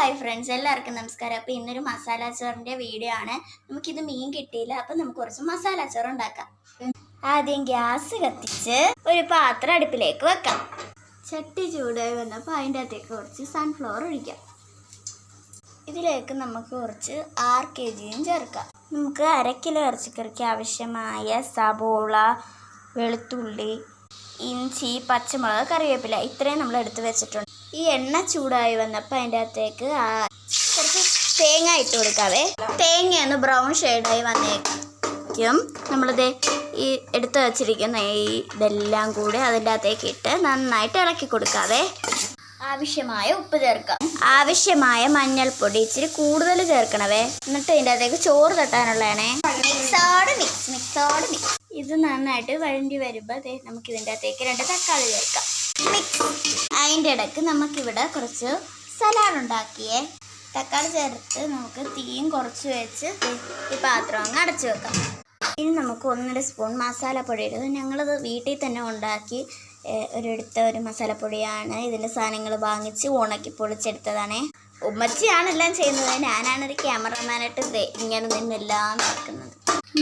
Hi friends, എല്ലാവർക്കും നമസ്കാരം. അപ്പോൾ ഇന്നൊരു മസാല ചോറിൻ്റെ വീഡിയോ ആണ്. നമുക്കിത് മീൻ കിട്ടിയില്ല, അപ്പോൾ നമുക്ക് കുറച്ച് മസാല ചോറ് ഉണ്ടാക്കാം. ആദ്യം ഗ്യാസ് കത്തിച്ച് ഒരു പാത്രം അടുപ്പിലേക്ക് വെക്കാം. ചട്ടി ചൂടായി വന്നപ്പോൾ അതിൻ്റെ അകത്തേക്ക് കുറച്ച് സൺഫ്ലവർ ഒഴിക്കാം. ഇതിലേക്ക് നമുക്ക് കുറച്ച് 6 kg ചേർക്കാം. നമുക്ക് 1/2 കിലോ ഇറച്ചിക്കറിക്ക് ആവശ്യമായ സബോള, വെളുത്തുള്ളി, ഇഞ്ചി, പച്ചമുളക്, കറിവേപ്പില ഇത്രയും നമ്മൾ എടുത്ത് വെച്ചിട്ടുണ്ട്. ഈ എണ്ണ ചൂടായി വന്നപ്പോൾ അതിൻ്റെ അകത്തേക്ക് കുറച്ച് തേങ്ങ ഇട്ട് കൊടുക്കാവേ. തേങ്ങയൊന്ന് ബ്രൗൺ ഷെയ്ഡായി വന്നേക്കും നമ്മളിത് ഈ എടുത്ത് വച്ചിരിക്കുന്ന ഇതെല്ലാം കൂടി അതിൻ്റെ അകത്തേക്ക് ഇട്ട് നന്നായിട്ട് ഇളക്കി കൊടുക്കാവേ. ആവശ്യമായ ഉപ്പ് ചേർക്കാം. ആവശ്യമായ മഞ്ഞൾപ്പൊടി ഇച്ചിരി കൂടുതൽ ചേർക്കണവേ. എന്നിട്ട് ഇതിൻ്റെ അകത്തേക്ക് ചോറ് തട്ടാനുള്ളതാണേ. മിക്സോട് മിക്സ്. ഇത് നന്നായിട്ട് വഴണ്ടി വരുമ്പോൾ നമുക്ക് ഇതിൻ്റെ അകത്തേക്ക് 2 തക്കാളി ചേർക്കാം. അതിൻ്റെ ഇടയ്ക്ക് നമുക്കിവിടെ കുറച്ച് സലാഡ് ഉണ്ടാക്കിയേ. തക്കാളി ചേർത്ത് നമുക്ക് തീയും കുറച്ച് വെച്ച് ഈ പാത്രം അങ്ങ് അടച്ചു വെക്കാം. ഇനി നമുക്ക് 1.5 സ്പൂൺ മസാലപ്പൊടി ഇടുന്നത്. ഞങ്ങളത് വീട്ടിൽ തന്നെ ഉണ്ടാക്കി എടുത്ത ഒരു മസാലപ്പൊടിയാണ്. ഇതിൻ്റെ സാധനങ്ങൾ വാങ്ങിച്ച് ഉണക്കി പൊളിച്ചെടുത്തതാണേ. ഉമ്മച്ചിയാണ് എല്ലാം ചെയ്യുന്നത്. ഞാനാണ് ഒരു ക്യാമറമാനായിട്ട് ഇങ്ങനെ നിന്നെല്ലാം നടക്കുന്നത്.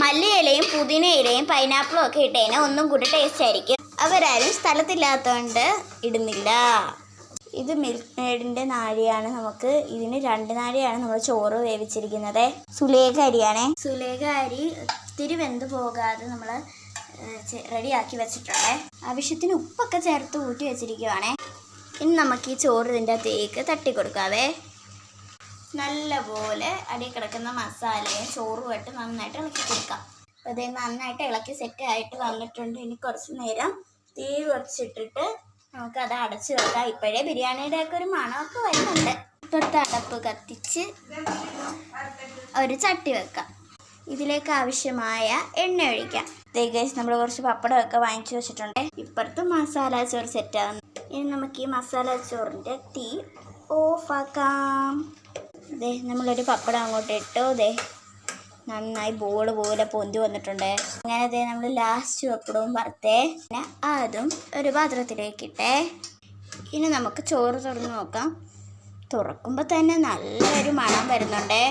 മല്ലിയിലയും പുതിനയിലയും പൈനാപ്പിളും ഒക്കെ ഇട്ടതിന് ഒന്നും കൂടി ടേസ്റ്റ് ആയിരിക്കും. അവരാരും സ്ഥലത്തില്ലാത്തതുകൊണ്ട് ഇടുന്നില്ല. ഇത് മിൽക്ക് മെയ്ഡിൻ്റെ നാഴിയാണ്. നമുക്ക് ഇതിന് 2 നാഴിയാണ് നമ്മൾ ചോറ് വേവിച്ചിരിക്കുന്നത്. സുലേഖ അരിയാണേ. സുലേഖ അരി ഒത്തിരി വെന്ത് പോകാതെ നമ്മൾ റെഡിയാക്കി വെച്ചിട്ടുണ്ടേ. ആവശ്യത്തിന് ഉപ്പൊക്കെ ചേർത്ത് ഊറ്റി വെച്ചിരിക്കുവാണേ. ഇനി നമുക്ക് ഈ ചോറ് ഇതിൻ്റെ അകത്തേക്ക് തട്ടി കൊടുക്കാവേ. നല്ലപോലെ അടി കിടക്കുന്ന മസാലയും ചോറുമായിട്ട് നന്നായിട്ട് ഇളക്കി കൊടുക്കാം. അപ്പോൾ ഇത് നന്നായിട്ട് ഇളക്കി സെറ്റ് ആയിട്ട് വന്നിട്ടുണ്ട്. ഇനി കുറച്ച് നേരം തീ കുറച്ചിട്ടിട്ട് നമുക്കത് അടച്ച് വെക്കാം. ഇപ്പോഴേ ബിരിയാണിയുടെ ഒക്കെ ഒരു മണമൊക്കെ വരുന്നുണ്ട്. തൊട്ട് അടപ്പ് കത്തിച്ച് ഒരു ചട്ടി വെക്കാം. ഇതിലേക്ക് ആവശ്യമായ എണ്ണ ഒഴിക്കാം. ഗൈസ്, നമ്മൾ കുറച്ച് പപ്പടമൊക്കെ വാങ്ങിച്ചു വെച്ചിട്ടുണ്ട്. ഇപ്പുറത്ത് മസാല ചോറ് സെറ്റാകുന്നു. ഇനി നമുക്ക് ഈ മസാല ചോറിൻ്റെ തീ ഓഫാക്കാം. നമ്മളൊരു പപ്പടം അങ്ങോട്ട് ഇട്ടു. നന്നായി ബോൾ പോലെ പൊന്തി വന്നിട്ടുണ്ട്. അങ്ങനെ നമ്മൾ ലാസ്റ്റ് പപ്പടവും വറുത്തേ. പിന്നെ അതും ഒരു പാത്രത്തിലേക്ക് ഇട്ടേ. ഇനി നമുക്ക് ചോറ് തുറന്ന് നോക്കാം. തുറക്കുമ്പോൾ തന്നെ നല്ലൊരു മണം വരുന്നുണ്ടേ.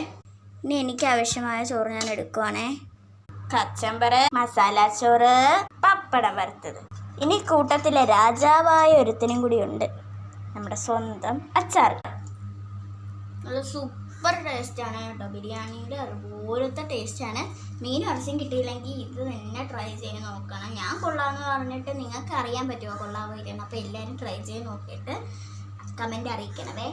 ഇനി എനിക്ക് ആവശ്യമായ ചോറ് ഞാൻ എടുക്കുവാണേ. കച്ചമ്പറ്, മസാല ചോറ്, പപ്പടം വറുത്തത്. ഇനി കൂട്ടത്തിലെ രാജാവായ ഒരുത്തനും കൂടി ഉണ്ട്, നമ്മുടെ സ്വന്തം അച്ചാർ. നല്ല സൂപ്പർ ടേസ്റ്റാണ് കേട്ടോ. ബിരിയാണിയുടെ അതുപോലത്തെ ടേസ്റ്റാണ്. മീൻ ഇറച്ചിയും കിട്ടിയില്ലെങ്കിൽ ഇത് തന്നെ ട്രൈ ചെയ്ത് നോക്കണം. ഞാൻ കൊള്ളാമെന്ന് പറഞ്ഞിട്ട് നിങ്ങൾക്ക് അറിയാൻ പറ്റുമോ കൊള്ളാമോ ഇല്ലെന്ന്. അപ്പോൾ എല്ലാവരും ട്രൈ ചെയ്ത് നോക്കിയിട്ട് കമൻറ്റ് അറിയിക്കണവേ.